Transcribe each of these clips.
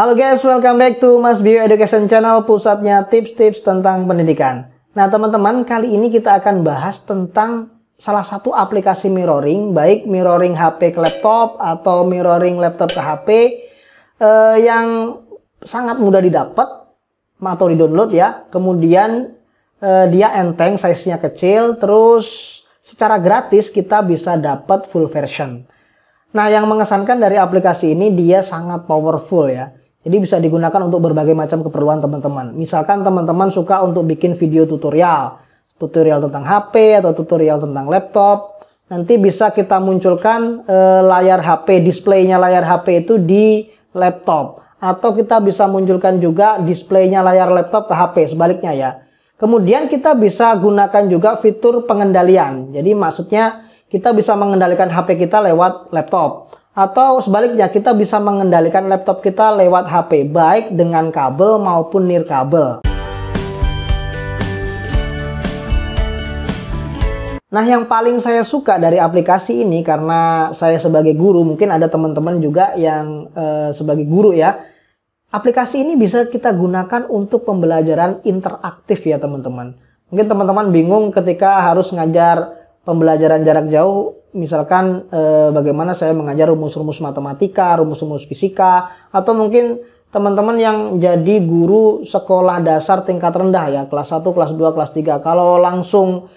Halo guys, welcome back to Mas Bio Education Channel, pusatnya tips-tips tentang pendidikan. Nah teman-teman, kali ini kita akan bahas tentang salah satu aplikasi mirroring, baik mirroring HP ke laptop atau mirroring laptop ke HP yang sangat mudah didapat atau di-download ya. Kemudian dia enteng, size-nya kecil, terus secara gratis kita bisa dapat full version. Nah, yang mengesankan dari aplikasi ini dia sangat powerful ya. Jadi bisa digunakan untuk berbagai macam keperluan teman-teman. Misalkan teman-teman suka untuk bikin video tutorial tentang HP atau tutorial tentang laptop. Nanti bisa kita munculkan layar HP, displaynya layar HP itu di laptop. Atau kita bisa munculkan juga displaynya layar laptop ke HP, sebaliknya ya. Kemudian kita bisa gunakan juga fitur pengendalian. Jadi maksudnya kita bisa mengendalikan HP kita lewat laptop. Atau sebaliknya kita bisa mengendalikan laptop kita lewat HP, baik dengan kabel maupun nirkabel. Nah, yang paling saya suka dari aplikasi ini, karena saya sebagai guru, mungkin ada teman-teman juga yang sebagai guru ya. Aplikasi ini bisa kita gunakan untuk pembelajaran interaktif ya teman-teman. Mungkin teman-teman bingung ketika harus ngajar pembelajaran jarak jauh, misalkan bagaimana saya mengajar rumus-rumus matematika, rumus-rumus fisika, atau mungkin teman-teman yang jadi guru sekolah dasar tingkat rendah ya, kelas 1, kelas 2, kelas 3. Kalau langsung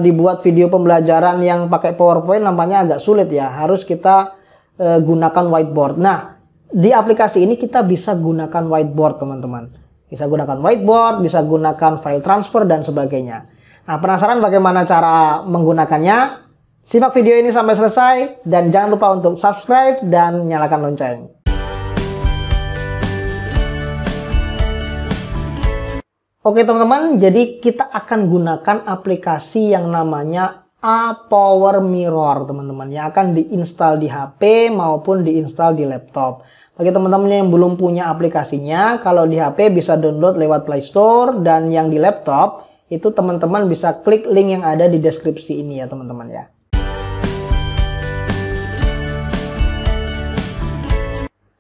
dibuat video pembelajaran yang pakai PowerPoint nampaknya agak sulit ya, harus kita gunakan whiteboard. Nah, di aplikasi ini kita bisa gunakan whiteboard teman-teman. Bisa gunakan whiteboard, bisa gunakan file transfer dan sebagainya. Nah, penasaran bagaimana cara menggunakannya? Simak video ini sampai selesai dan jangan lupa untuk subscribe dan nyalakan lonceng. Oke teman-teman, jadi kita akan gunakan aplikasi yang namanya Power Mirror teman-teman, yang akan diinstal di HP maupun diinstal di laptop. Bagi teman-teman yang belum punya aplikasinya, kalau di HP bisa download lewat Play Store, dan yang di laptop itu teman-teman bisa klik link yang ada di deskripsi ini ya teman-teman ya.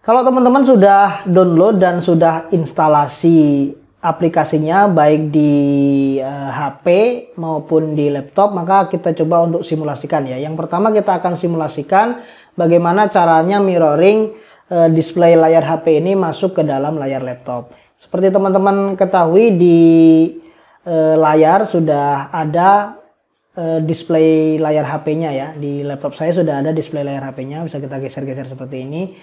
Kalau teman-teman sudah download dan sudah instalasi aplikasinya baik di HP maupun di laptop, maka kita coba untuk simulasikan ya. Yang pertama kita akan simulasikan bagaimana caranya mirroring display layar HP ini masuk ke dalam layar laptop. Seperti teman-teman ketahui di layar sudah ada display layar HP-nya ya. Di laptop saya sudah ada display layar HP-nya, bisa kita geser-geser seperti ini.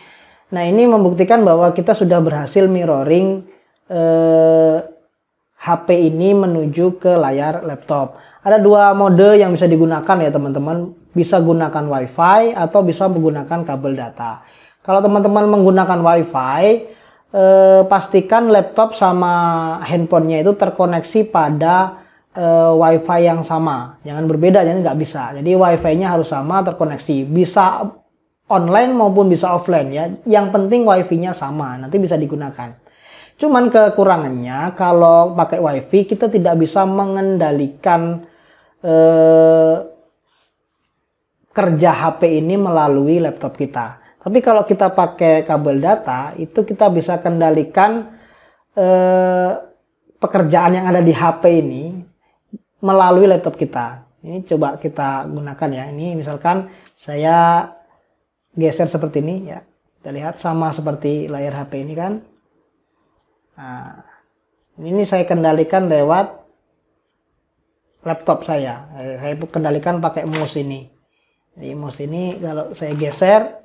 Nah, ini membuktikan bahwa kita sudah berhasil mirroring HP ini menuju ke layar laptop. Ada dua mode yang bisa digunakan ya teman-teman. Bisa gunakan WiFi atau bisa menggunakan kabel data. Kalau teman-teman menggunakan WiFi, pastikan laptop sama handphonenya itu terkoneksi pada WiFi yang sama. Jangan berbeda, jadi nggak bisa. Jadi WiFi-nya harus sama, terkoneksi. Bisa online maupun bisa offline ya. Yang penting WiFi-nya sama, nanti bisa digunakan. Cuman kekurangannya kalau pakai WiFi kita tidak bisa mengendalikan kerja HP ini melalui laptop kita. Tapi kalau kita pakai kabel data itu kita bisa kendalikan pekerjaan yang ada di HP ini melalui laptop kita. Ini coba kita gunakan ya. Ini misalkan saya geser seperti ini ya. Kita lihat sama seperti layar HP ini kan. Nah, ini saya kendalikan lewat laptop saya. Saya kendalikan pakai mouse ini. Jadi mouse ini kalau saya geser,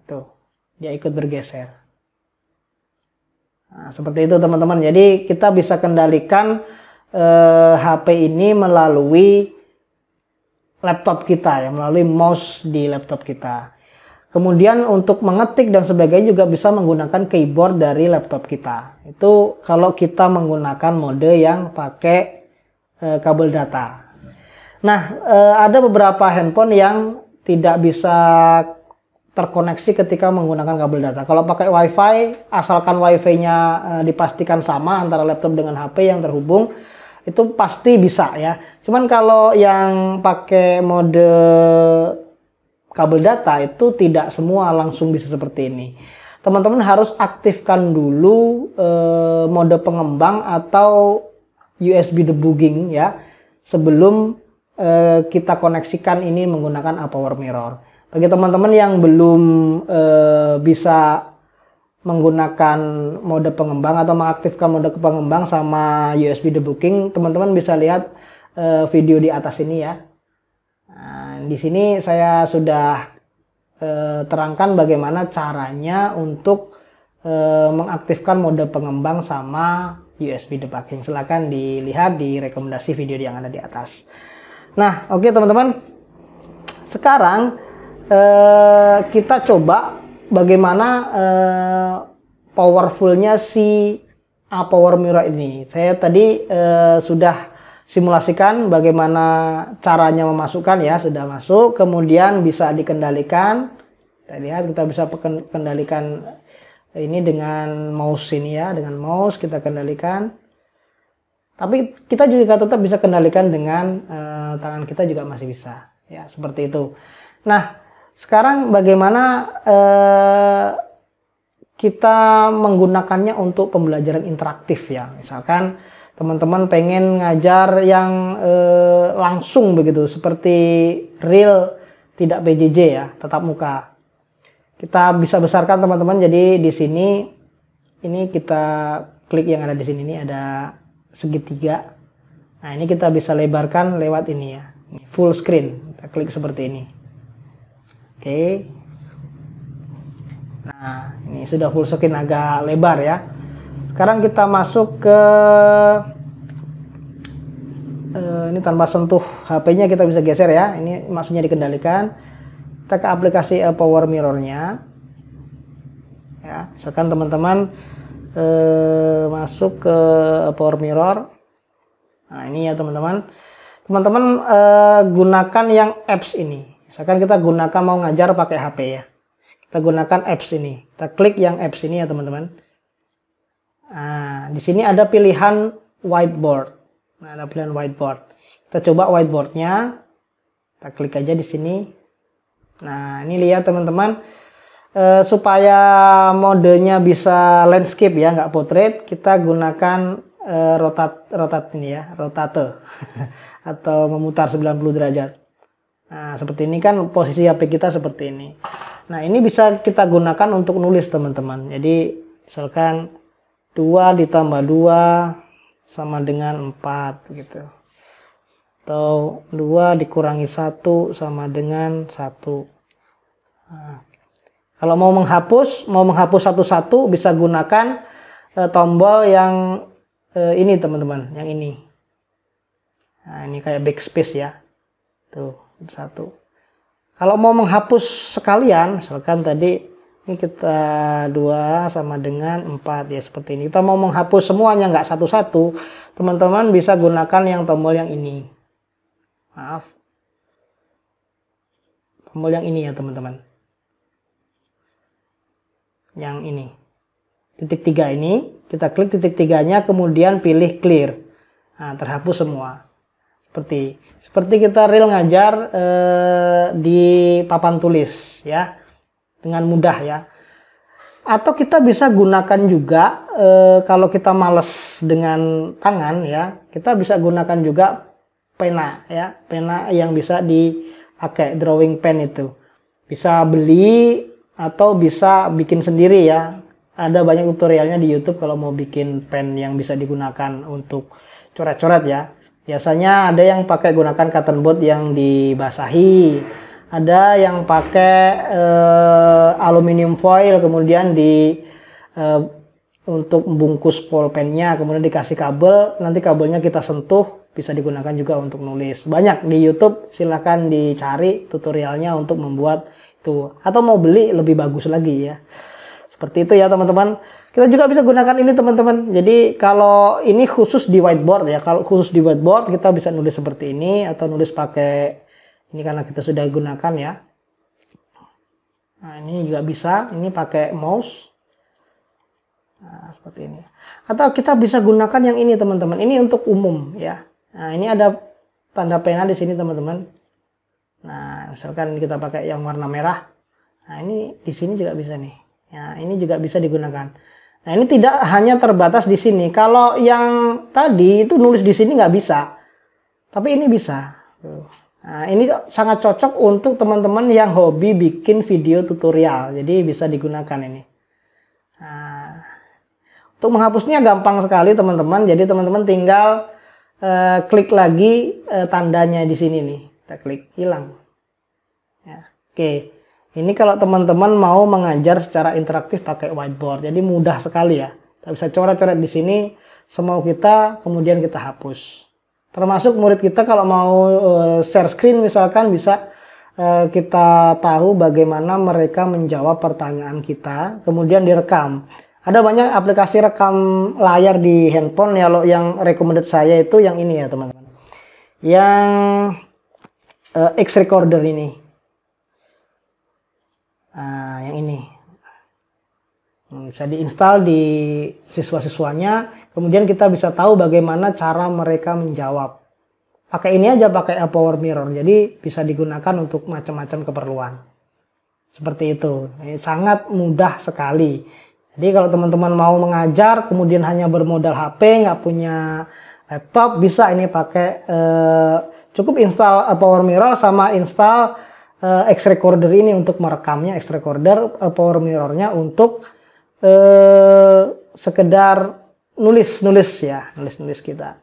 tuh dia ikut bergeser. Nah, seperti itu teman-teman. Jadi kita bisa kendalikan HP ini melalui laptop kita ya, melalui mouse di laptop kita. Kemudian untuk mengetik dan sebagainya juga bisa menggunakan keyboard dari laptop kita. Itu kalau kita menggunakan mode yang pakai kabel data. Nah, ada beberapa handphone yang tidak bisa terkoneksi ketika menggunakan kabel data. Kalau pakai WiFi, asalkan WiFi-nya dipastikan sama antara laptop dengan HP yang terhubung, itu pasti bisa ya. Cuman kalau yang pakai mode kabel data itu tidak semua langsung bisa seperti ini. teman-teman harus aktifkan dulu mode pengembang atau USB debugging ya, sebelum kita koneksikan ini menggunakan power mirror. Bagi teman-teman yang belum bisa menggunakan mode pengembang atau mengaktifkan mode pengembang sama USB debugging, teman-teman bisa lihat video di atas ini ya. Nah, di sini saya sudah terangkan bagaimana caranya untuk mengaktifkan mode pengembang sama USB debugging. Silahkan dilihat di rekomendasi video yang ada di atas. Nah, oke teman-teman. Sekarang kita coba bagaimana powerfulnya si power mirror ini. Saya tadi sudah simulasikan bagaimana caranya memasukkan ya, sudah masuk, kemudian bisa dikendalikan. Kita lihat kita bisa kendalikan ini dengan mouse ini ya, dengan mouse kita kendalikan. Tapi kita juga tetap bisa kendalikan dengan tangan kita juga masih bisa ya, seperti itu. Nah, sekarang bagaimana kita menggunakannya untuk pembelajaran interaktif ya. Misalkan teman-teman pengen ngajar yang langsung begitu, seperti real, tidak PJJ ya, tatap muka. Kita bisa besarkan teman-teman. Jadi di sini ini kita klik yang ada di sini, ini ada segitiga. Nah, ini kita bisa lebarkan lewat ini ya. Ini full screen. Kita klik seperti ini. Oke. Nah, ini sudah full screen agak lebar ya. Sekarang kita masuk ke ini tanpa sentuh HP-nya kita bisa geser ya. Ini maksudnya dikendalikan. Kita ke aplikasi power mirror-nya. Ya, misalkan teman-teman masuk ke power mirror. Nah, ini ya teman-teman. Teman-teman gunakan yang apps ini. Misalkan kita gunakan mau ngajar pakai HP ya. Kita gunakan apps ini. Kita klik yang apps ini ya teman-teman. Nah, di sini ada pilihan whiteboard. Nah, ada pilihan whiteboard. Kita coba whiteboardnya. Kita klik aja di sini. Nah, ini lihat teman-teman. Supaya modenya bisa landscape ya, nggak portrait, kita gunakan rotate ini ya, rotate atau memutar 90 derajat. Nah, seperti ini kan posisi HP kita seperti ini. Nah, ini bisa kita gunakan untuk nulis teman-teman. Jadi misalkan 2 ditambah 2 sama dengan 4 gitu. Atau 2 dikurangi 1 sama dengan 1. Nah, kalau mau menghapus satu-satu bisa gunakan tombol yang ini teman-teman, yang ini. Nah, ini kayak backspace ya. Tuh, satu. Kalau mau menghapus sekalian, misalkan tadi ini kita 2 sama dengan 4 ya, seperti ini. Kita mau menghapus semuanya nggak satu-satu, teman-teman bisa gunakan yang tombol yang ini. Maaf. Tombol yang ini ya teman-teman. Yang ini. Titik 3 ini, kita klik titik 3-nya, kemudian pilih clear. Nah, terhapus semua. Seperti kita real ngajar di papan tulis ya, dengan mudah ya. Atau kita bisa gunakan juga kalau kita males dengan tangan ya, kita bisa gunakan juga pena ya, pena yang bisa dipakai, drawing pen itu. Bisa beli atau bisa bikin sendiri ya. Ada banyak tutorialnya di YouTube kalau mau bikin pen yang bisa digunakan untuk coret-coret ya. Biasanya ada yang pakai gunakan cotton bud yang dibasahi, ada yang pakai aluminium foil kemudian untuk membungkus pulpennya, kemudian dikasih kabel, nanti kabelnya kita sentuh, bisa digunakan juga untuk nulis. Banyak di YouTube, silahkan dicari tutorialnya untuk membuat itu, atau mau beli lebih bagus lagi ya. Seperti itu ya teman-teman. Kita juga bisa gunakan ini teman-teman. Jadi kalau ini khusus di whiteboard ya. Kalau khusus di whiteboard kita bisa nulis seperti ini atau nulis pakai ini karena kita sudah gunakan ya. Nah, ini juga bisa. Ini pakai mouse. Nah, seperti ini. Atau kita bisa gunakan yang ini teman-teman. Ini untuk umum ya. Nah, ini ada tanda pena di sini teman-teman. Nah, misalkan kita pakai yang warna merah. Nah, ini di sini juga bisa nih. Ya, ini juga bisa digunakan. Nah, ini tidak hanya terbatas di sini. Kalau yang tadi itu nulis di sini nggak bisa, tapi ini bisa. Nah, ini sangat cocok untuk teman-teman yang hobi bikin video tutorial. Jadi bisa digunakan ini. Nah, untuk menghapusnya gampang sekali teman-teman. Jadi teman-teman tinggal klik lagi tandanya di sini nih. Kita klik, hilang. Ya, oke. Ini kalau teman-teman mau mengajar secara interaktif pakai whiteboard. Jadi mudah sekali ya. Kita bisa coret-coret di sini semau kita, kemudian kita hapus. Termasuk murid kita kalau mau share screen misalkan bisa kita tahu bagaimana mereka menjawab pertanyaan kita, kemudian direkam. Ada banyak aplikasi rekam layar di handphone. Kalau yang recommended saya itu yang ini ya teman-teman. Yang X Recorder ini. Nah, yang ini. Bisa diinstal di siswa-siswanya, kemudian kita bisa tahu bagaimana cara mereka menjawab. Pakai ini aja, pakai Power Mirror, jadi bisa digunakan untuk macam-macam keperluan. Seperti itu, ini sangat mudah sekali. Jadi kalau teman-teman mau mengajar, kemudian hanya bermodal HP, nggak punya laptop, bisa ini pakai, cukup install Power Mirror sama install X Recorder ini untuk merekamnya, X Recorder, Power Mirror-nya untuk sekedar nulis kita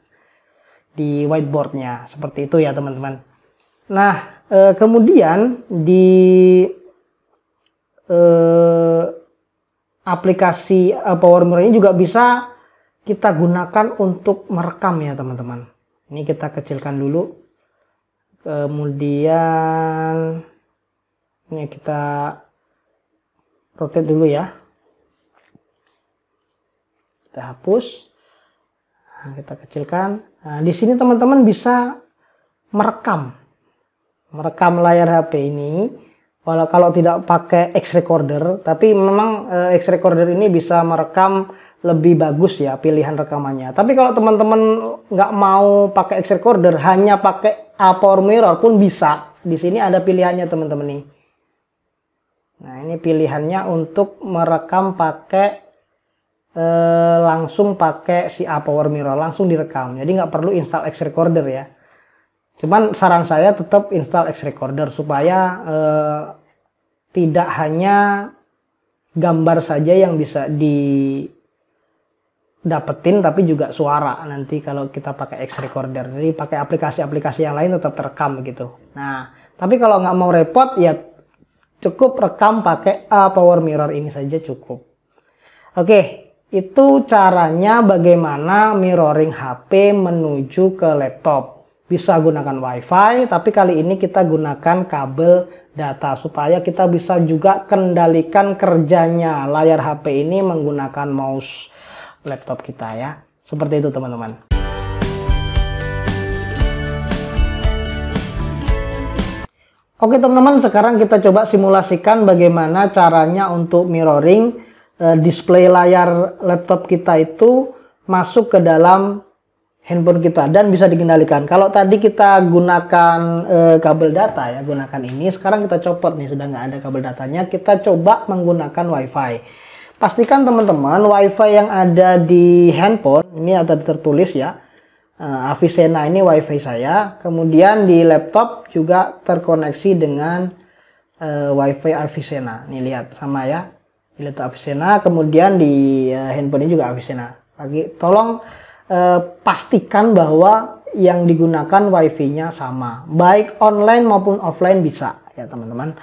di whiteboardnya, seperti itu ya teman-teman. Nah, kemudian di aplikasi Power Mirror ini juga bisa kita gunakan untuk merekam ya teman-teman. Ini kita kecilkan dulu, kemudian ini kita rotate dulu ya. Kita hapus, nah, kita kecilkan. Nah, di sini teman-teman bisa merekam layar HP ini. Kalau tidak pakai X Recorder, tapi memang X Recorder ini bisa merekam lebih bagus ya pilihan rekamannya. Tapi kalau teman-teman nggak mau pakai X Recorder, hanya pakai Power Mirror pun bisa. Di sini ada pilihannya teman-teman nih. Nah, ini pilihannya untuk merekam pakai langsung pakai si Power Mirror, langsung direkam. Jadi nggak perlu install X Recorder ya. Cuman saran saya tetap install X Recorder supaya tidak hanya gambar saja yang bisa didapetin, tapi juga suara nanti kalau kita pakai X Recorder. Jadi pakai aplikasi-aplikasi yang lain tetap terekam gitu. Nah, tapi kalau nggak mau repot ya cukup rekam pakai Power Mirror ini saja cukup. Oke. Itu caranya bagaimana mirroring HP menuju ke laptop. Bisa gunakan WiFi, tapi kali ini kita gunakan kabel data supaya kita bisa juga kendalikan kerjanya layar HP ini menggunakan mouse laptop kita ya. Seperti itu teman-teman. Oke teman-teman, sekarang kita coba simulasikan bagaimana caranya untuk mirroring display layar laptop kita itu masuk ke dalam handphone kita dan bisa dikendalikan. Kalau tadi kita gunakan kabel data ya, gunakan ini. Sekarang kita copot nih, sudah nggak ada kabel datanya. Kita coba menggunakan WiFi. Pastikan teman-teman WiFi yang ada di handphone ini ada tertulis ya, Avicenna ini WiFi saya. Kemudian di laptop juga terkoneksi dengan WiFi Avicenna. Nih lihat sama ya. Laptop Avicenna, kemudian di handphone ini juga Avicenna. Tolong pastikan bahwa yang digunakan WiFi-nya sama, baik online maupun offline bisa ya teman-teman.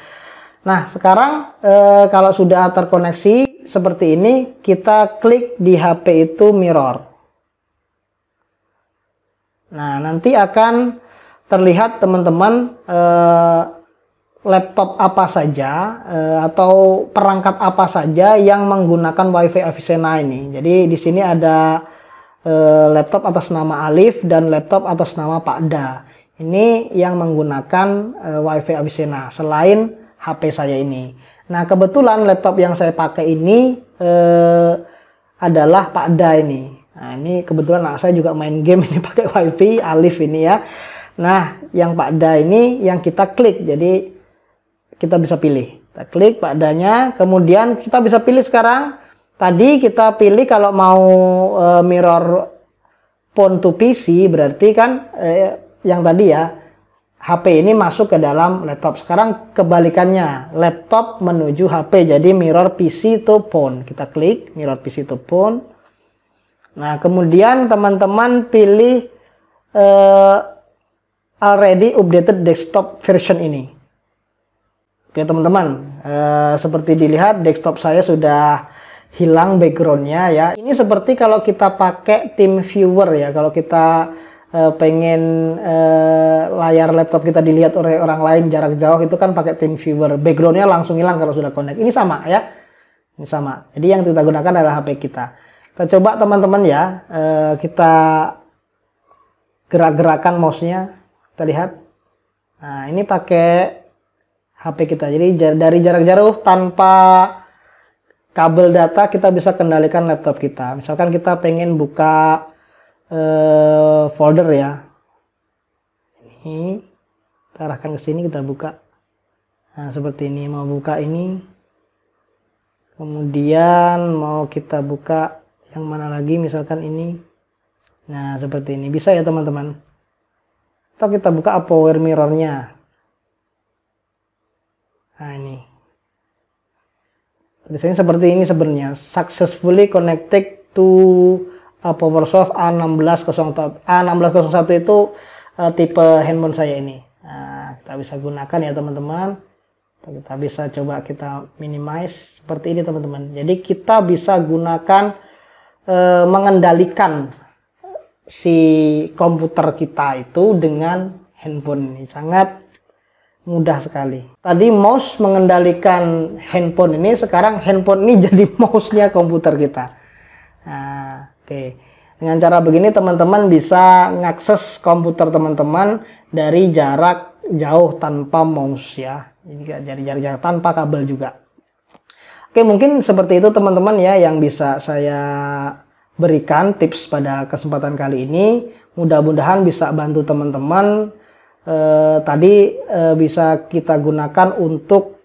Nah sekarang kalau sudah terkoneksi seperti ini, kita klik di HP itu mirror. Nah nanti akan terlihat teman-teman laptop apa saja atau perangkat apa saja yang menggunakan WiFi Avicenna ini. Jadi di sini ada laptop atas nama Alif dan laptop atas nama Pak Da. Ini yang menggunakan WiFi Avicenna selain HP saya ini. Nah kebetulan laptop yang saya pakai ini adalah Pak Da ini. Nah ini kebetulan anak saya juga main game ini pakai WiFi Alif ini ya. Nah yang Pak Da ini yang kita klik, jadi kita bisa pilih Kita klik padanya, kemudian kita bisa pilih sekarang. Tadi kita pilih kalau mau mirror phone to PC, berarti kan yang tadi ya, HP ini masuk ke dalam laptop. Sekarang kebalikannya, laptop menuju HP, jadi mirror PC to phone. Kita klik mirror PC to phone. Nah, kemudian teman-teman pilih already updated desktop version ini. Oke teman-teman, seperti dilihat desktop saya sudah hilang backgroundnya ya. Ini seperti kalau kita pakai TeamViewer ya. Kalau kita pengen layar laptop kita dilihat oleh orang lain jarak jauh, itu kan pakai TeamViewer. Backgroundnya langsung hilang kalau sudah connect. Ini sama ya. Ini sama. Jadi yang kita gunakan adalah HP kita. Kita coba teman-teman ya. Kita gerak-gerakan mouse-nya. Kita lihat. Nah ini pakai HP kita. Jadi dari jarak jauh tanpa kabel data kita bisa kendalikan laptop kita. Misalkan kita pengen buka folder ya. Ini kita arahkan ke sini, kita buka. Nah, seperti ini, mau buka ini. Kemudian mau kita buka yang mana lagi, misalkan ini. Nah, seperti ini. Bisa ya, teman-teman. Atau kita buka power mirror-nya. Nah ini, tulisannya seperti ini sebenarnya, successfully connected to PowerSoft A1601. A1601 itu tipe handphone saya ini. Nah, kita bisa gunakan ya teman-teman. Kita bisa coba kita minimize seperti ini teman-teman. Jadi kita bisa gunakan mengendalikan si komputer kita itu dengan handphone ini. Sangat mudah sekali. Tadi mouse mengendalikan handphone ini, sekarang handphone ini jadi mouse-nya komputer kita. Nah, oke. Dengan cara begini teman-teman bisa mengakses komputer teman-teman dari jarak jauh tanpa mouse ya. Jadi jarak jauh tanpa kabel juga. Oke, mungkin seperti itu teman-teman ya yang bisa saya berikan tips pada kesempatan kali ini. Mudah-mudahan bisa bantu teman-teman. Tadi bisa kita gunakan untuk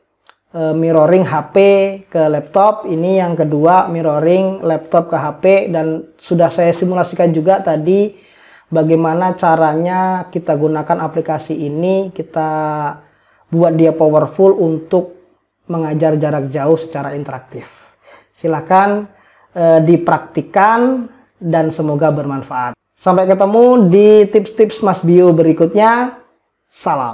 mirroring HP ke laptop. Ini yang kedua, mirroring laptop ke HP, dan sudah saya simulasikan juga tadi bagaimana caranya kita gunakan aplikasi ini, kita buat dia powerful untuk mengajar jarak jauh secara interaktif. Silakan dipraktikkan dan semoga bermanfaat. Sampai ketemu di tips-tips Mas Bio berikutnya. Salam.